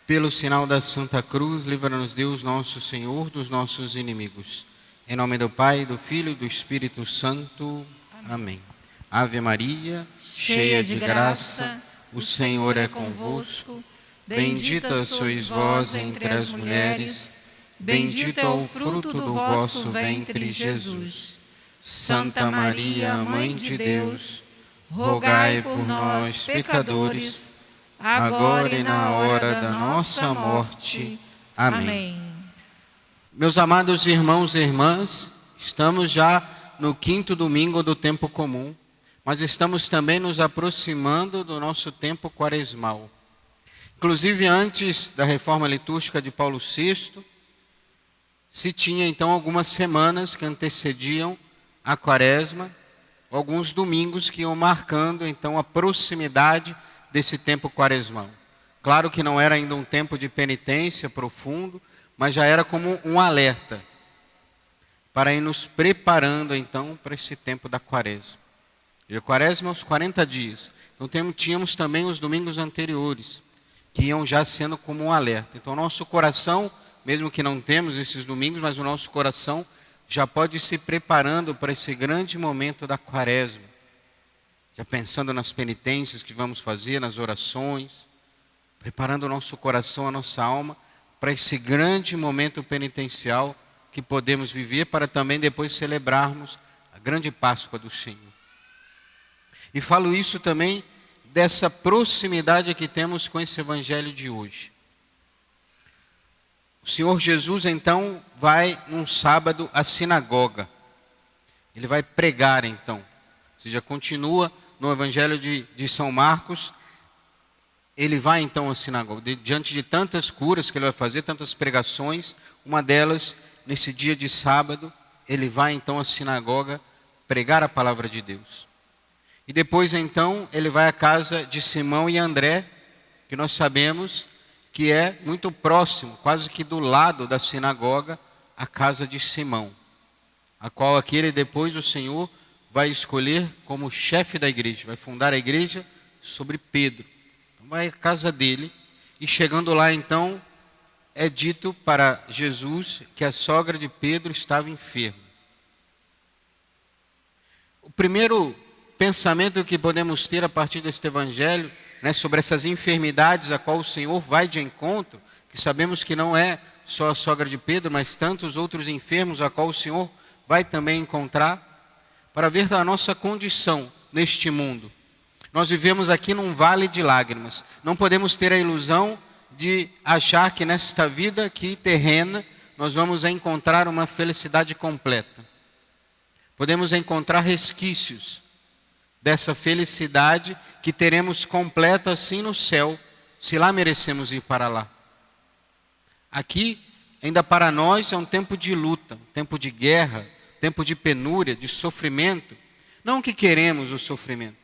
Pelo sinal da Santa Cruz, livra-nos Deus nosso Senhor dos nossos inimigos. Em nome do Pai, do Filho e do Espírito Santo. Amém. Ave Maria, cheia de graça, o Senhor é convosco. Bendita sois vós entre as mulheres, bendito é o fruto do vosso ventre, Jesus. Santa Maria, Mãe de Deus, rogai por nós, pecadores, agora e na hora da nossa morte. Amém. Meus amados irmãos e irmãs, estamos já no 5º domingo do tempo comum, mas estamos também nos aproximando do nosso tempo quaresmal. Inclusive, antes da reforma litúrgica de Paulo VI, se tinha então algumas semanas que antecediam a quaresma, alguns domingos que iam marcando então a proximidade desse tempo quaresmal. Claro que não era ainda um tempo de penitência profundo, mas já era como um alerta para ir nos preparando então para esse tempo da quaresma. E a quaresma aos 40 dias. Então tínhamos também os domingos anteriores, que iam já sendo como um alerta. Então nosso coração, mesmo que não temos esses domingos, mas o nosso coração já pode ir se preparando para esse grande momento da quaresma. Já pensando nas penitências que vamos fazer, nas orações, preparando o nosso coração, a nossa alma, para esse grande momento penitencial que podemos viver, para também depois celebrarmos a grande Páscoa do Senhor. E falo isso também dessa proximidade que temos com esse evangelho de hoje. O Senhor Jesus, então, vai num sábado à sinagoga. Ele vai pregar, então. Ou seja, continua no evangelho de São Marcos. Ele vai, então, à sinagoga. Diante de tantas curas que ele vai fazer, tantas pregações, uma delas, nesse dia de sábado, ele vai, então, à sinagoga pregar a palavra de Deus. E depois, então, ele vai à casa de Simão e André, que nós sabemos que é muito próximo, quase que do lado da sinagoga, a casa de Simão, a qual aquele depois o Senhor vai escolher como chefe da igreja, vai fundar a igreja sobre Pedro. Então vai à casa dele, e chegando lá, então, é dito para Jesus que a sogra de Pedro estava enferma. O primeiro pensamento que podemos ter a partir deste evangelho, sobre essas enfermidades a qual o Senhor vai de encontro, que sabemos que não é só a sogra de Pedro, mas tantos outros enfermos a qual o Senhor vai também encontrar, para ver a nossa condição neste mundo. Nós vivemos aqui num vale de lágrimas. Não podemos ter a ilusão de achar que nesta vida aqui terrena nós vamos encontrar uma felicidade completa. Podemos encontrar resquícios dessa felicidade que teremos completa assim no céu, se lá merecemos ir para lá. Aqui, ainda para nós, é um tempo de luta, um tempo de guerra, tempo de penúria, de sofrimento. Não que queremos o sofrimento,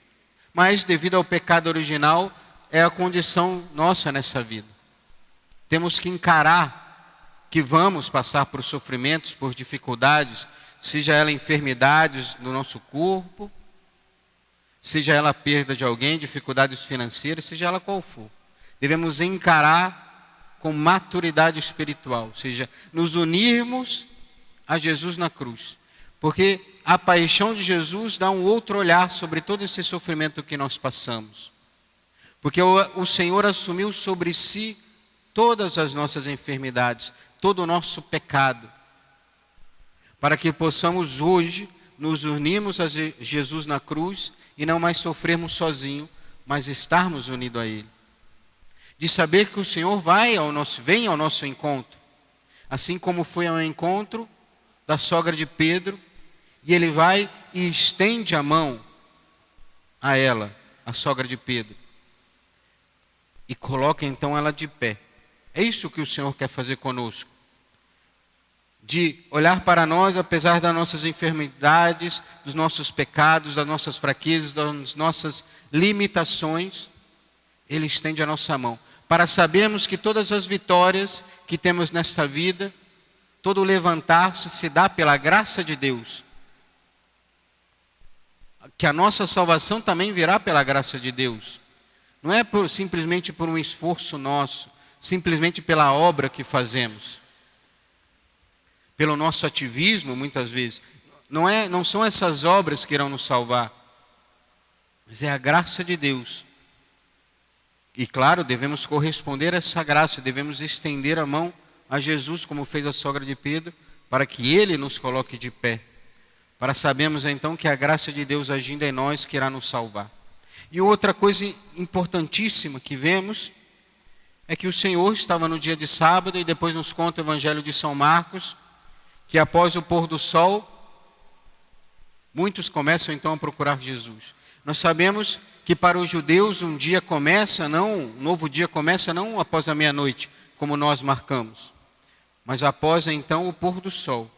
mas devido ao pecado original, é a condição nossa nessa vida. Temos que encarar que vamos passar por sofrimentos, por dificuldades, seja ela enfermidades no nosso corpo, seja ela a perda de alguém, dificuldades financeiras, seja ela qual for. Devemos encarar com maturidade espiritual, ou seja, nos unirmos a Jesus na cruz. Porque a paixão de Jesus dá um outro olhar sobre todo esse sofrimento que nós passamos. Porque o Senhor assumiu sobre si todas as nossas enfermidades, todo o nosso pecado, para que possamos hoje nos unirmos a Jesus na cruz e não mais sofrermos sozinhos, mas estarmos unidos a Ele. De saber que o Senhor vem ao nosso encontro, assim como foi ao encontro da sogra de Pedro, e Ele vai e estende a mão a ela, a sogra de Pedro, e coloca então ela de pé. É isso que o Senhor quer fazer conosco. De olhar para nós, apesar das nossas enfermidades, dos nossos pecados, das nossas fraquezas, das nossas limitações, Ele estende a nossa mão, para sabermos que todas as vitórias que temos nesta vida, todo o levantar-se se dá pela graça de Deus. Que a nossa salvação também virá pela graça de Deus. Não é simplesmente por um esforço nosso, simplesmente pela obra que fazemos, pelo nosso ativismo, muitas vezes. Não são essas obras que irão nos salvar, mas é a graça de Deus. E claro, devemos corresponder a essa graça, devemos estender a mão a Jesus, como fez a sogra de Pedro, para que Ele nos coloque de pé, para sabermos então que a graça de Deus agindo em nós que irá nos salvar. E outra coisa importantíssima que vemos é que o Senhor estava no dia de sábado, e depois nos conta o Evangelho de São Marcos, que após o pôr do sol, muitos começam então a procurar Jesus. Nós sabemos que para os judeus um novo dia começa não após a meia-noite, como nós marcamos, mas após então o pôr do sol.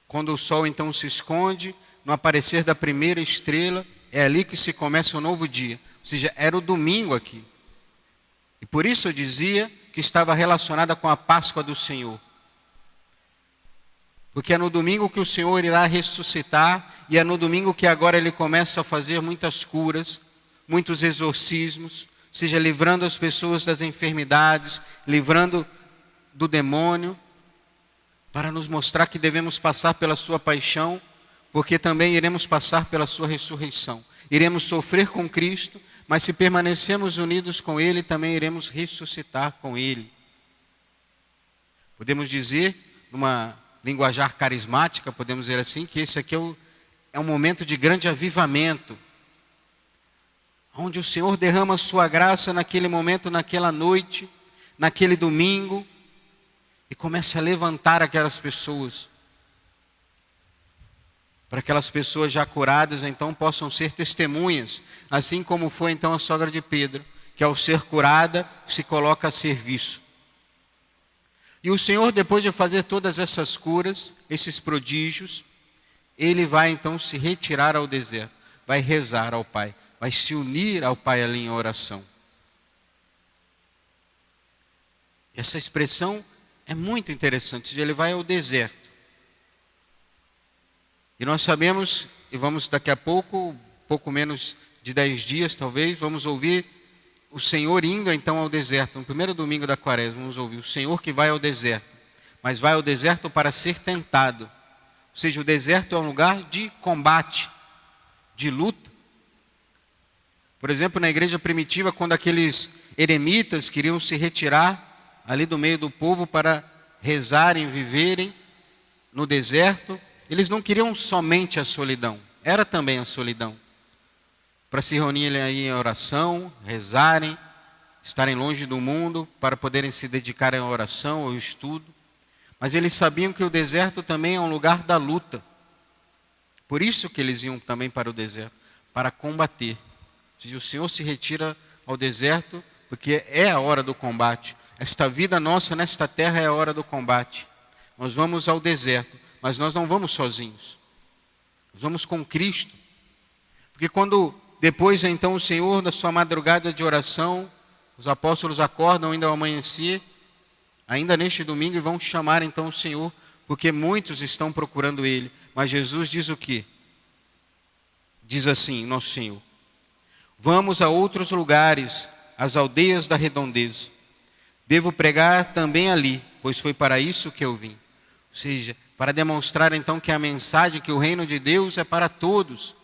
Quando o sol então se esconde, no aparecer da primeira estrela, é ali que se começa um novo dia. Ou seja, era o domingo aqui. E por isso eu dizia que estava relacionada com a Páscoa do Senhor. Porque é no domingo que o Senhor irá ressuscitar, e é no domingo que agora Ele começa a fazer muitas curas, muitos exorcismos, ou seja, livrando as pessoas das enfermidades, livrando do demônio, para nos mostrar que devemos passar pela sua paixão, porque também iremos passar pela sua ressurreição. Iremos sofrer com Cristo, mas se permanecermos unidos com Ele, também iremos ressuscitar com Ele. Podemos dizer, numa linguajar carismática, podemos dizer assim, que esse aqui é um momento de grande avivamento, onde o Senhor derrama a sua graça naquele momento, naquela noite, naquele domingo, e começa a levantar aquelas pessoas, para que aquelas pessoas já curadas então possam ser testemunhas, assim como foi então a sogra de Pedro, que ao ser curada se coloca a serviço. E o Senhor, depois de fazer todas essas curas, esses prodígios, Ele vai então se retirar ao deserto, vai rezar ao Pai, vai se unir ao Pai ali em oração. Essa expressão é muito interessante, Ele vai ao deserto. E nós sabemos, e vamos daqui a pouco menos de 10 dias talvez, vamos ouvir o Senhor indo então ao deserto. No primeiro domingo da quaresma, vamos ouvir o Senhor que vai ao deserto. Mas vai ao deserto para ser tentado. Ou seja, o deserto é um lugar de combate, de luta. Por exemplo, na igreja primitiva, quando aqueles eremitas queriam se retirar ali do meio do povo para rezarem, viverem no deserto, eles não queriam somente a solidão, era também a solidão. Para se reunirem aí em oração, rezarem, estarem longe do mundo, para poderem se dedicar à oração, ao estudo. Mas eles sabiam que o deserto também é um lugar da luta. Por isso que eles iam também para o deserto, para combater. Ou seja, o Senhor se retira ao deserto, porque é a hora do combate. Esta vida nossa nesta terra é a hora do combate. Nós vamos ao deserto, mas nós não vamos sozinhos. Nós vamos com Cristo. Porque quando depois então o Senhor, da sua madrugada de oração, os apóstolos acordam ainda ao amanhecer, ainda neste domingo, e vão chamar então o Senhor, porque muitos estão procurando Ele. Mas Jesus diz o quê? Diz assim, nosso Senhor: vamos a outros lugares, às aldeias da redondeza. Devo pregar também ali, pois foi para isso que eu vim. Ou seja, para demonstrar então que a mensagem, que o reino de Deus é para todos.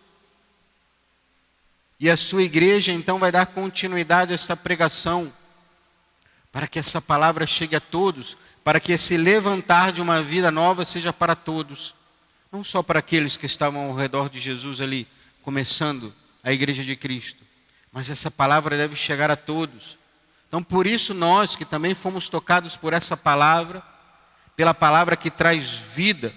E a sua igreja então vai dar continuidade a esta pregação, para que essa palavra chegue a todos, para que esse levantar de uma vida nova seja para todos. Não só para aqueles que estavam ao redor de Jesus ali, começando a igreja de Cristo, mas essa palavra deve chegar a todos. Então por isso nós que também fomos tocados por essa palavra, pela palavra que traz vida,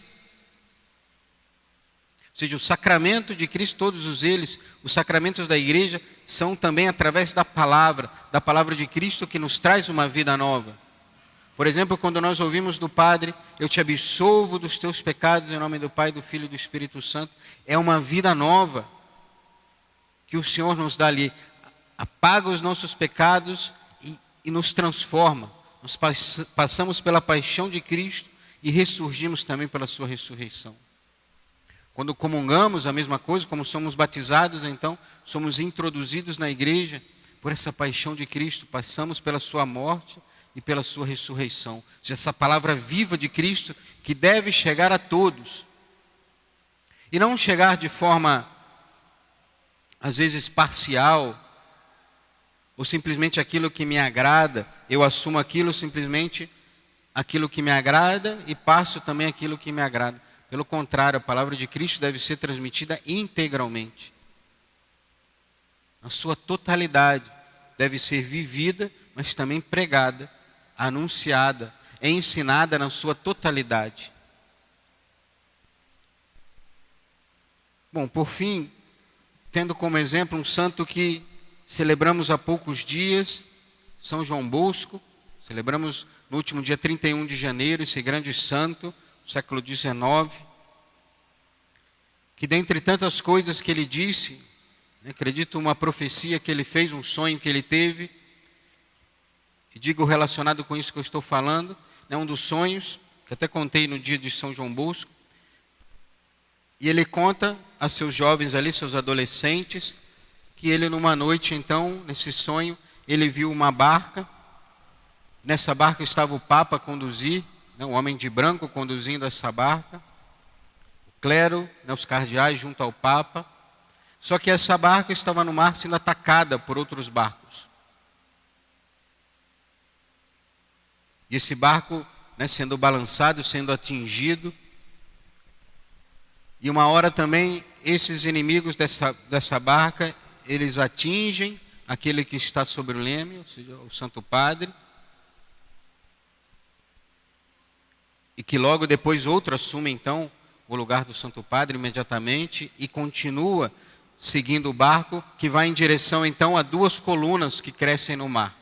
ou seja, o sacramento de Cristo, todos eles, os sacramentos da igreja, são também através da palavra de Cristo, que nos traz uma vida nova. Por exemplo, quando nós ouvimos do Padre, eu te absolvo dos teus pecados em nome do Pai, do Filho e do Espírito Santo, é uma vida nova que o Senhor nos dá ali, apaga os nossos pecados e nos transforma. Nós passamos pela paixão de Cristo e ressurgimos também pela sua ressurreição. Quando comungamos, a mesma coisa, como somos batizados, então somos introduzidos na igreja, por essa paixão de Cristo, passamos pela sua morte e pela sua ressurreição. Essa palavra viva de Cristo que deve chegar a todos. E não chegar de forma, às vezes, parcial, ou simplesmente aquilo que me agrada, eu assumo aquilo simplesmente aquilo que me agrada e passo também aquilo que me agrada. Pelo contrário, a palavra de Cristo deve ser transmitida integralmente. Na sua totalidade, deve ser vivida, mas também pregada, anunciada, ensinada na sua totalidade. Bom, por fim, tendo como exemplo um santo que celebramos há poucos dias, São João Bosco. Celebramos no último dia 31 de janeiro, esse grande santo, do século XIX, que dentre tantas coisas que ele disse, acredito uma profecia que ele fez, um sonho que ele teve, e digo relacionado com isso que eu estou falando, um dos sonhos, que até contei no dia de São João Bosco, e ele conta a seus jovens ali, seus adolescentes, que ele numa noite então, nesse sonho, ele viu uma barca. Nessa barca estava o Papa a conduzir, um homem de branco conduzindo essa barca, o clero, os cardeais junto ao Papa. Só que essa barca estava no mar sendo atacada por outros barcos. E esse barco, sendo balançado, sendo atingido. E uma hora também, esses inimigos dessa barca, eles atingem aquele que está sobre o leme, ou seja, o Santo Padre. E que logo depois outro assume então o lugar do Santo Padre imediatamente e continua seguindo o barco, que vai em direção então a duas colunas que crescem no mar.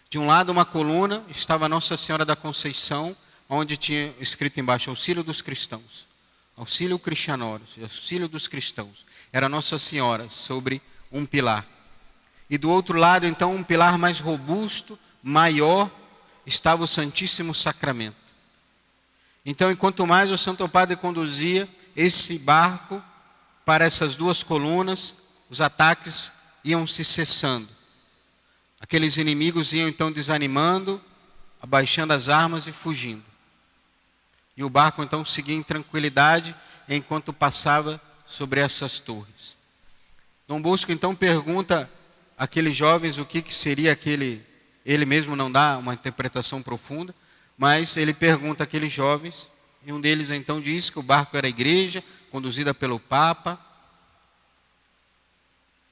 De um lado uma coluna estava Nossa Senhora da Conceição, onde tinha escrito embaixo Auxílio dos Cristãos, Auxílio Christianorum, Auxílio dos Cristãos. Era Nossa Senhora sobre um pilar. E do outro lado então um pilar mais robusto, maior, estava o Santíssimo Sacramento. Então, enquanto mais o Santo Padre conduzia esse barco para essas duas colunas, os ataques iam se cessando. Aqueles inimigos iam então desanimando, abaixando as armas e fugindo. E o barco então seguia em tranquilidade enquanto passava sobre essas torres. Dom Bosco então pergunta àqueles jovens o que seria aquele. Ele mesmo não dá uma interpretação profunda, mas ele pergunta àqueles jovens, e um deles então diz que o barco era a igreja, conduzida pelo Papa.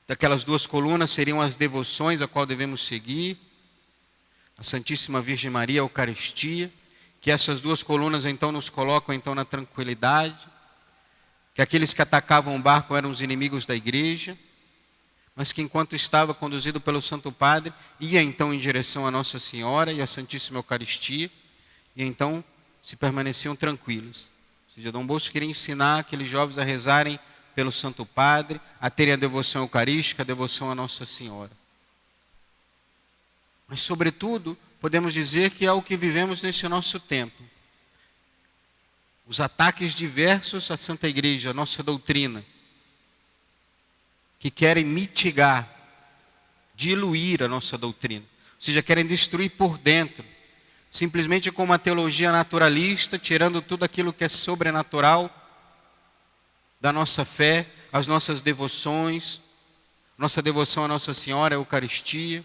Daquelas duas colunas seriam as devoções a qual devemos seguir, a Santíssima Virgem Maria, a Eucaristia, que essas duas colunas então nos colocam então na tranquilidade, que aqueles que atacavam o barco eram os inimigos da igreja, mas que enquanto estava conduzido pelo Santo Padre, ia então em direção a Nossa Senhora e a Santíssima Eucaristia, e então se permaneciam tranquilos. Ou seja, Dom Bosco queria ensinar aqueles jovens a rezarem pelo Santo Padre, a terem a devoção eucarística, a devoção a Nossa Senhora. Mas, sobretudo, podemos dizer que é o que vivemos nesse nosso tempo. Os ataques diversos à Santa Igreja, à nossa doutrina, que querem mitigar, diluir a nossa doutrina. Ou seja, querem destruir por dentro. Simplesmente com uma teologia naturalista, tirando tudo aquilo que é sobrenatural da nossa fé, as nossas devoções, nossa devoção à Nossa Senhora, a Eucaristia.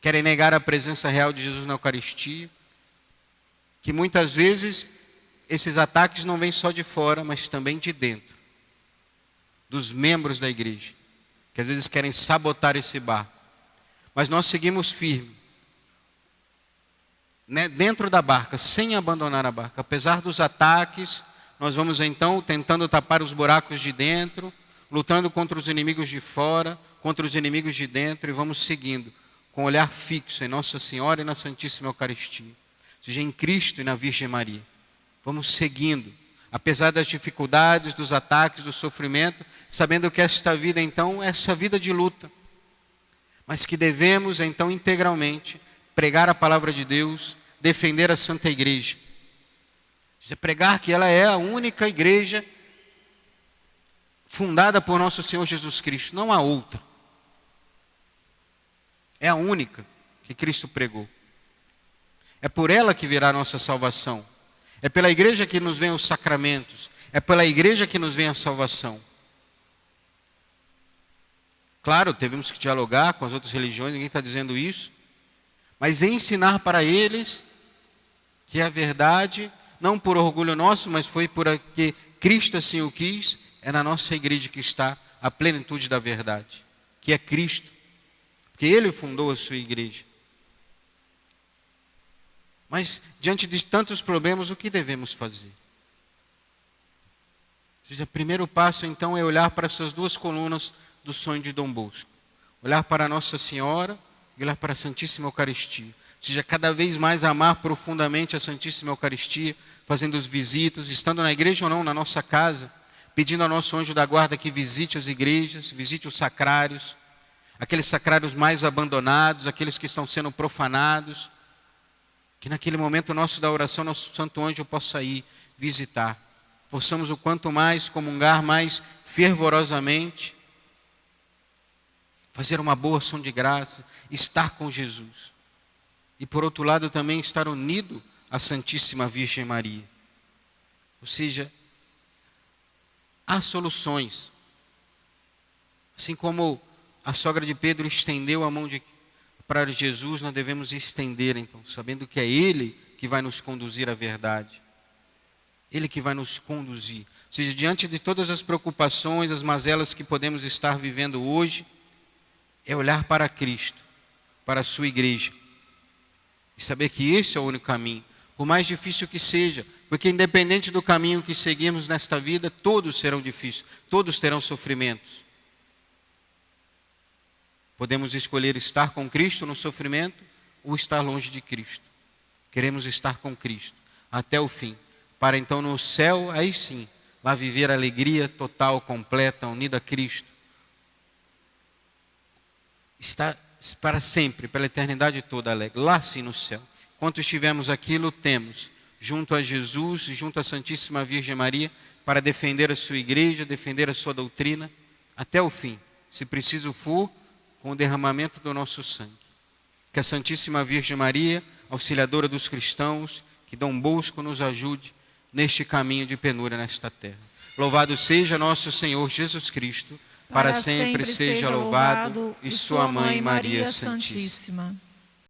Querem negar a presença real de Jesus na Eucaristia. Que muitas vezes esses ataques não vêm só de fora, mas também de dentro. Dos membros da igreja, que às vezes querem sabotar esse barco. Mas nós seguimos firme, dentro da barca, sem abandonar a barca. Apesar dos ataques, nós vamos então tentando tapar os buracos de dentro, lutando contra os inimigos de fora, contra os inimigos de dentro, e vamos seguindo, com olhar fixo em Nossa Senhora e na Santíssima Eucaristia. Ou seja, em Cristo e na Virgem Maria. Vamos seguindo. Apesar das dificuldades, dos ataques, do sofrimento, sabendo que esta vida, então, é essa vida de luta. Mas que devemos, então, integralmente, pregar a palavra de Deus, defender a Santa Igreja. Pregar que ela é a única igreja fundada por nosso Senhor Jesus Cristo, não há outra. É a única que Cristo pregou. É por ela que virá a nossa salvação. É pela igreja que nos vêm os sacramentos. É pela igreja que nos vem a salvação. Claro, tivemos que dialogar com as outras religiões, ninguém está dizendo isso. Mas ensinar para eles que a verdade, não por orgulho nosso, mas foi porque Cristo assim o quis, é na nossa igreja que está a plenitude da verdade, que é Cristo, porque Ele fundou a sua igreja. Mas, diante de tantos problemas, o que devemos fazer? O primeiro passo, então, é olhar para essas duas colunas do sonho de Dom Bosco. Olhar para Nossa Senhora e olhar para a Santíssima Eucaristia. Ou seja, cada vez mais amar profundamente a Santíssima Eucaristia, fazendo os visitos, estando na igreja ou não, na nossa casa, pedindo ao nosso anjo da guarda que visite as igrejas, visite os sacrários, aqueles sacrários mais abandonados, aqueles que estão sendo profanados, que naquele momento nosso da oração, nosso santo anjo possa ir visitar. Possamos o quanto mais comungar, mais fervorosamente, fazer uma boa ação de graça, estar com Jesus. E por outro lado também estar unido à Santíssima Virgem Maria. Ou seja, há soluções. Assim como a sogra de Pedro estendeu a mão para Jesus, nós devemos estender então, sabendo que é Ele que vai nos conduzir à verdade. Ele que vai nos conduzir. Ou seja, diante de todas as preocupações, as mazelas que podemos estar vivendo hoje, é olhar para Cristo, para a sua igreja. E saber que esse é o único caminho. Por mais difícil que seja, porque independente do caminho que seguirmos nesta vida, todos serão difíceis, todos terão sofrimentos. Podemos escolher estar com Cristo no sofrimento ou estar longe de Cristo. Queremos estar com Cristo até o fim, para então no céu, aí sim, lá viver a alegria total, completa, unida a Cristo. Está para sempre, pela eternidade toda alegre, lá sim no céu. Enquanto estivermos aqui, lutemos junto a Jesus e junto à Santíssima Virgem Maria para defender a sua igreja, defender a sua doutrina, até o fim, se preciso for, com o derramamento do nosso sangue. Que a Santíssima Virgem Maria, auxiliadora dos cristãos, que Dom Bosco nos ajude neste caminho de penura nesta terra. Louvado seja nosso Senhor Jesus Cristo, para sempre seja louvado, e sua mãe Maria Santíssima.